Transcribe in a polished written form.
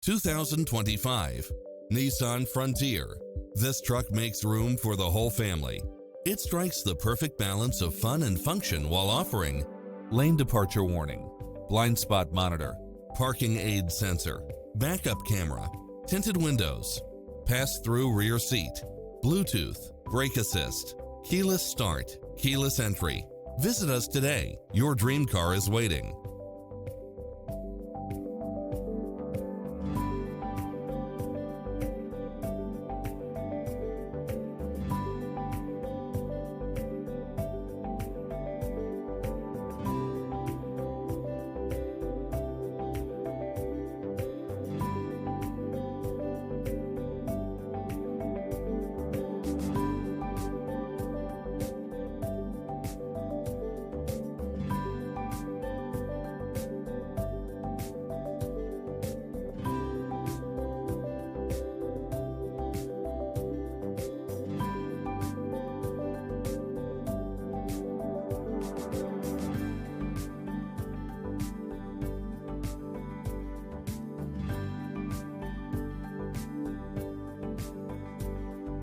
2025 Nissan Frontier. This truck makes room for the whole family. It strikes the perfect balance of fun and function while offering lane departure warning, blind spot monitor, parking aid sensor, backup camera, tinted windows, pass-through rear seat, Bluetooth, brake assist, keyless start, keyless entry. Visit us today. Your dream car is waiting.